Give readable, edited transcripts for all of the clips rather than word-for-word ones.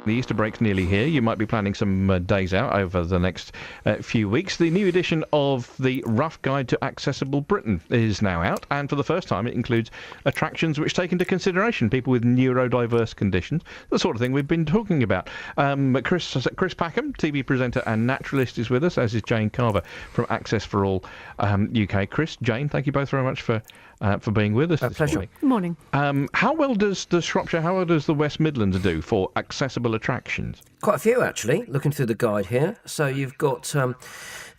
The Easter break's nearly here. You might be planning some days out over the next few weeks. The new edition of the Rough Guide to Accessible Britain is now out, and for the first time it includes attractions which take into consideration people with neurodiverse conditions, the sort of thing we've been talking about. Chris Packham, TV presenter and naturalist, is with us, as is Jane Carver from Access for All UK. Chris, Jane, thank you both very much for being with us this pleasure. morning. Good morning. How well does Shropshire, how well does the West Midlands do for accessible attractions? Quite a few, actually, looking through the guide here. So you've got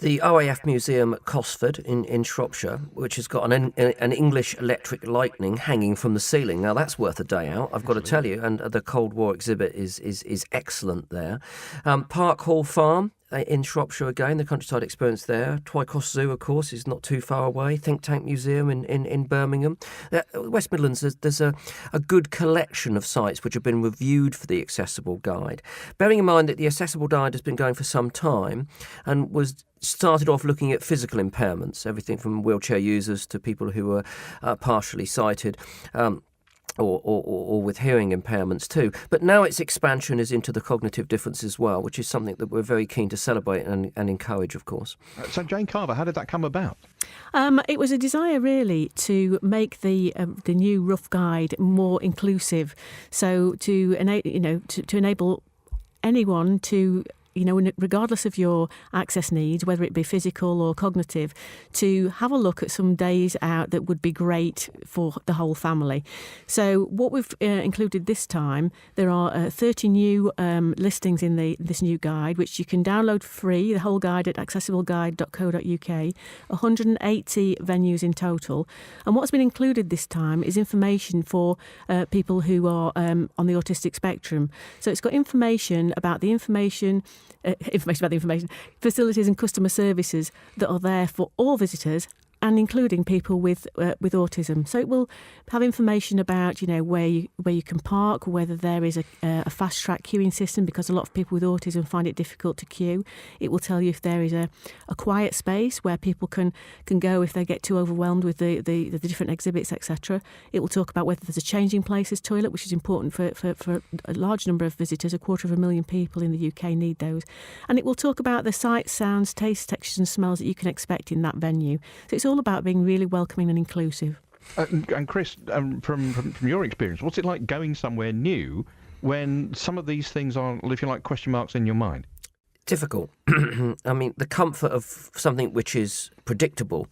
the OAF Museum at Cosford in Shropshire, which has got an English electric lightning hanging from the ceiling. Now, that's worth a day out, I've got to tell you, and the Cold War exhibit is excellent there. Park Hall Farm in Shropshire again, the countryside experience there. Twycross Zoo, of course, is not too far away. Think Tank Museum in Birmingham. West Midlands, there's a good collection of sites which have been reviewed for the Accessible Guide. Bearing in mind that the Accessible Guide has been going for some time and was started off looking at physical impairments, everything from wheelchair users to people who are partially sighted. Or with hearing impairments too. But now its expansion is into the cognitive difference as well, which is something that we're very keen to celebrate and encourage, of course. So, Jane Carver, how did that come about? It was a desire, really, to make the new Rough Guide more inclusive. So to enable anyone to, regardless of your access needs, whether it be physical or cognitive, to have a look at some days out that would be great for the whole family. So what we've included this time, there are 30 new listings in this new guide, which you can download free, the whole guide at accessibleguide.co.uk, 180 venues in total. And what's been included this time is information for people who are on the autistic spectrum. So it's got information about the information, facilities and customer services that are there for all visitors, and including people with autism. So it will have information about, where you can park, whether there is a fast track queuing system, because a lot of people with autism find it difficult to queue. It will tell you if there is a quiet space where people can go if they get too overwhelmed with the different exhibits, etc. It will talk about whether there's a changing places toilet, which is important for a large number of visitors. 250,000 people in the UK need those. And it will talk about the sights, sounds, tastes, textures and smells that you can expect in that venue. So it's all about being really welcoming and inclusive. And Chris, from your experience, what's it like going somewhere new when some of these things are, if you like, question marks in your mind? Difficult. I mean, the comfort of something which is predictable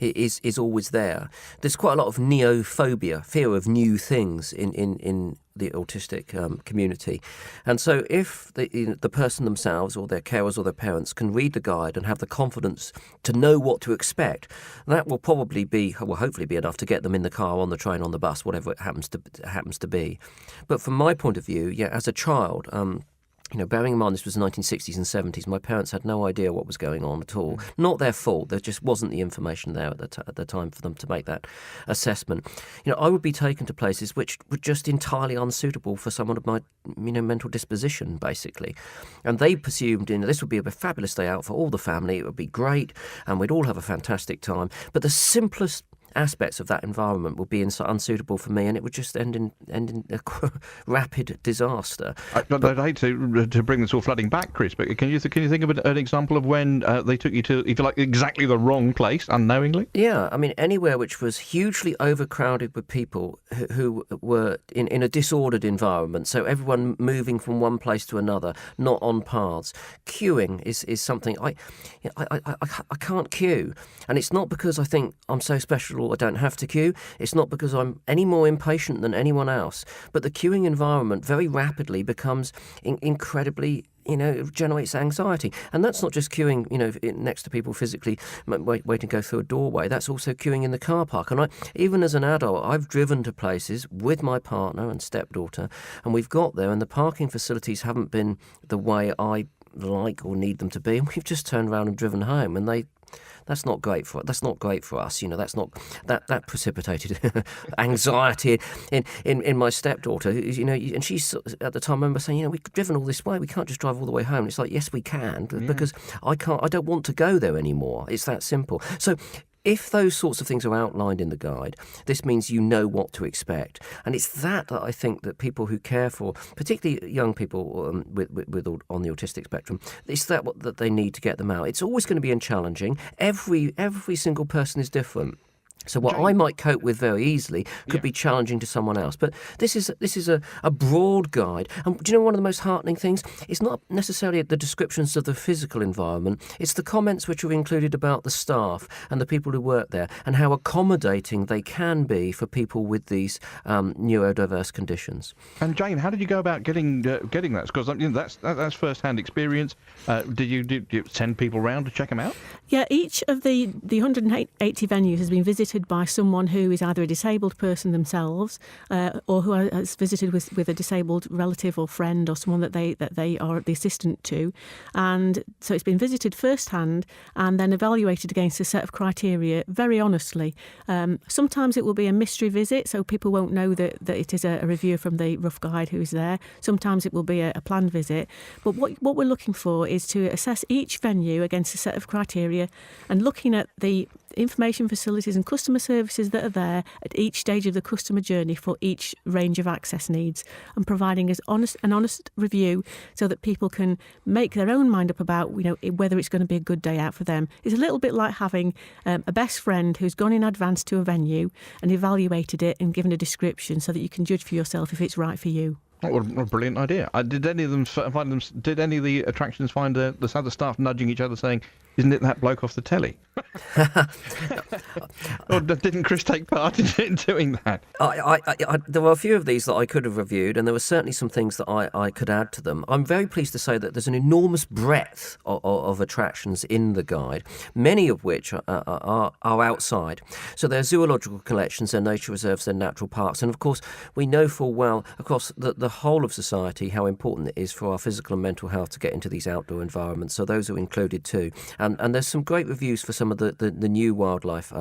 is always there. There's quite a lot of neophobia, fear of new things in the autistic community. And so if the person themselves or their carers or their parents can read the guide and have the confidence to know what to expect, that will probably hopefully be enough to get them in the car, on the train, on the bus, whatever it happens to be. But from my point of view, as a child, bearing in mind this was the 1960s and 70s, my parents had no idea what was going on at all. Not their fault. There just wasn't the information there at the time for them to make that assessment. I would be taken to places which were just entirely unsuitable for someone of my, mental disposition, basically. And they presumed, this would be a fabulous day out for all the family. It would be great, and we'd all have a fantastic time. But the simplest aspects of that environment would be unsuitable for me, and it would just end in a rapid disaster. I'd hate to bring this all flooding back, Chris, but can you think of an example of when they took you to, if you like, exactly the wrong place unknowingly? Yeah, I mean, anywhere which was hugely overcrowded with people who were in a disordered environment, so everyone moving from one place to another, not on paths. Queuing is something I can't queue, and it's not because I think I'm so special I don't have to queue. It's not because I'm any more impatient than anyone else. But the queuing environment very rapidly becomes incredibly, generates anxiety. And that's not just queuing, next to people physically waiting to go through a doorway. That's also queuing in the car park. And even as an adult, I've driven to places with my partner and stepdaughter, and we've got there, and the parking facilities haven't been the way I like or need them to be. And we've just turned around and driven home, and that's not great for us. That's that precipitated anxiety in my stepdaughter. And she's at the time, I remember saying, we've driven all this way. We can't just drive all the way home. And it's like, yes, we can, because I don't want to go there anymore. It's that simple. So if those sorts of things are outlined in the guide, this means you know what to expect. And it's that I think that people who care for, particularly young people on the autistic spectrum, it's that they need to get them out. It's always going to be challenging. Every single person is different. So what I might cope with very easily could be challenging to someone else. But this is a broad guide. And do you know one of the most heartening things? It's not necessarily the descriptions of the physical environment. It's the comments which are included about the staff and the people who work there and how accommodating they can be for people with these neurodiverse conditions. And Jane, how did you go about getting that? Because that's first-hand experience. Did you send people round to check them out? Yeah, each of the 180 venues has been visited by someone who is either a disabled person themselves or who has visited with a disabled relative or friend or someone that they are the assistant to. And so it's been visited firsthand and then evaluated against a set of criteria very honestly. Sometimes it will be a mystery visit, so people won't know that it is a reviewer from the Rough Guide who is there. Sometimes it will be a planned visit. But what we're looking for is to assess each venue against a set of criteria and looking at the information facilities and customer services that are there at each stage of the customer journey for each range of access needs, and providing an honest review so that people can make their own mind up about whether it's going to be a good day out for them. It's a little bit like having a best friend who's gone in advance to a venue and evaluated it and given a description so that you can judge for yourself if it's right for you. What a brilliant idea! Did any of the attractions find the other staff nudging each other, saying, "Isn't it that bloke off the telly?" Or didn't Chris take part in doing that? There were a few of these that I could have reviewed, and there were certainly some things that I could add to them. I'm very pleased to say that there's an enormous breadth of attractions in the guide, many of which are outside. So there are zoological collections, there are nature reserves, there are natural parks, and of course we know full well across the whole of society how important it is for our physical and mental health to get into these outdoor environments. So those are included too. And there's some great reviews for some of the new wildlife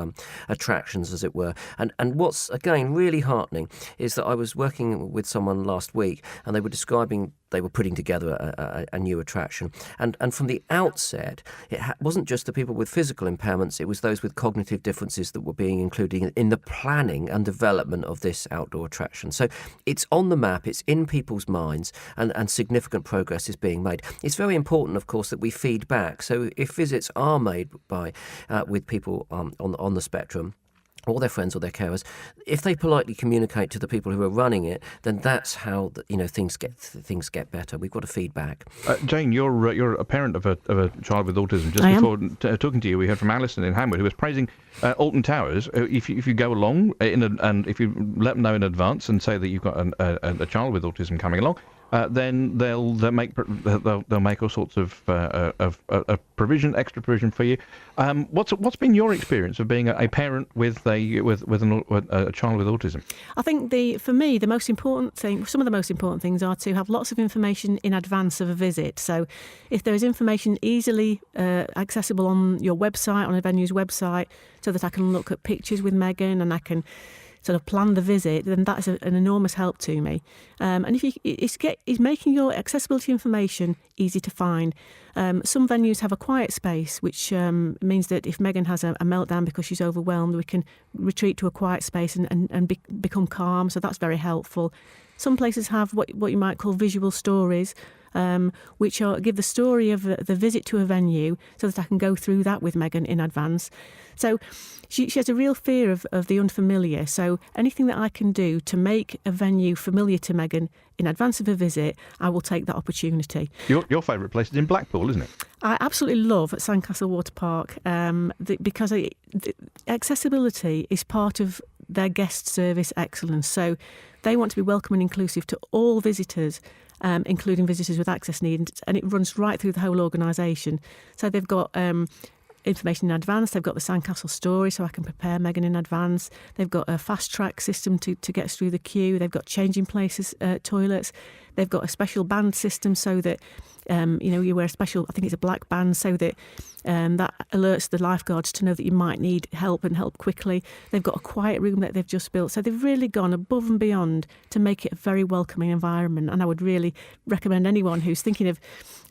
attractions, as it were. And what's, again, really heartening is that I was working with someone last week and they were describing they were putting together a new attraction. And from the outset, it wasn't just the people with physical impairments, it was those with cognitive differences that were being included in the planning and development of this outdoor attraction. So it's on the map, it's in people's minds, and significant progress is being made. It's very important, of course, that we feed back. So if visits are made with people on the spectrum, or their friends or their carers, if they politely communicate to the people who are running it, then that's how things get better. We've got to feed back. Jane, you're a parent of a child with autism. Just before talking to you, we heard from Alison in Hamwood, who was praising Alton Towers. If you go along and if you let them know in advance and say that you've got a child with autism coming along, then they'll make all sorts of extra provision for you. What's been your experience of being a parent with a child with autism? I think for me, some of the most important things are to have lots of information in advance of a visit. So, if there is information easily accessible on your website, on a venue's website, so that I can look at pictures with Megan and I can sort of plan the visit, then that's an enormous help to me. And if it's making your accessibility information easy to find. Some venues have a quiet space, which means that if Megan has a meltdown because she's overwhelmed, we can retreat to a quiet space and become calm. So that's very helpful. Some places have what you might call visual stories, which give the story of the visit to a venue so that I can go through that with Megan in advance. So she has a real fear of the unfamiliar. So anything that I can do to make a venue familiar to Megan in advance of a visit, I will take that opportunity. Your favourite place is in Blackpool, isn't it? I absolutely love Sandcastle Water Park because accessibility is part of their guest service excellence. So they want to be welcome and inclusive to all visitors, including visitors with access needs, and it runs right through the whole organisation. So they've got information in advance. They've got the Sandcastle story, so I can prepare Megan in advance. They've got a fast track system to get us through the queue. They've got changing places, toilets. They've got a special band system so that you wear a special, I think it's a black band, so that that alerts the lifeguards to know that you might need help and help quickly. They've got a quiet room that they've just built. So they've really gone above and beyond to make it a very welcoming environment. And I would really recommend anyone who's thinking of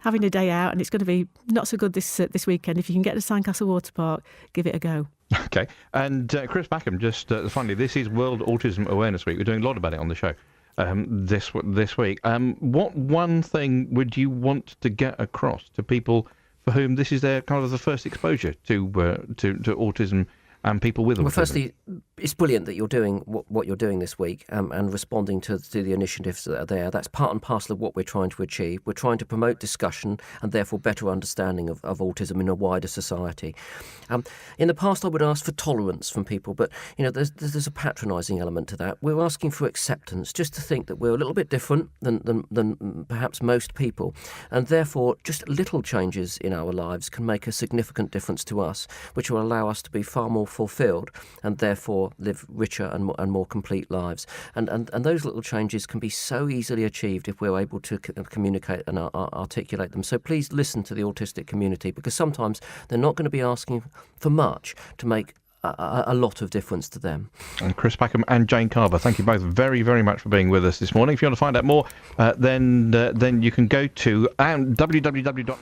having a day out and it's going to be not so good this weekend, if you can get to Sandcastle Water Park, give it a go. Okay. And Chris Packham, just finally, this is World Autism Awareness Week. We're doing a lot about it on the show this week. What one thing would you want to get across to people for whom this is their kind of the first exposure to autism and people with autism? Well, firstly, it's brilliant that you're doing what you're doing this week and responding to the initiatives that are there. That's part and parcel of what we're trying to achieve. We're trying to promote discussion and therefore better understanding of autism in a wider society. In the past, I would ask for tolerance from people, but there's a patronising element to that. We're asking for acceptance, just to think that we're a little bit different than perhaps most people, and therefore just little changes in our lives can make a significant difference to us, which will allow us to be far more fulfilled and therefore live richer and more complete lives. And those little changes can be so easily achieved if we're able to communicate and articulate them. So please listen to the autistic community, because sometimes they're not going to be asking for much to make a lot of difference to them. And Chris Packham and Jane Carver, thank you both very, very much for being with us this morning. If you want to find out more, then you can go to www.ax.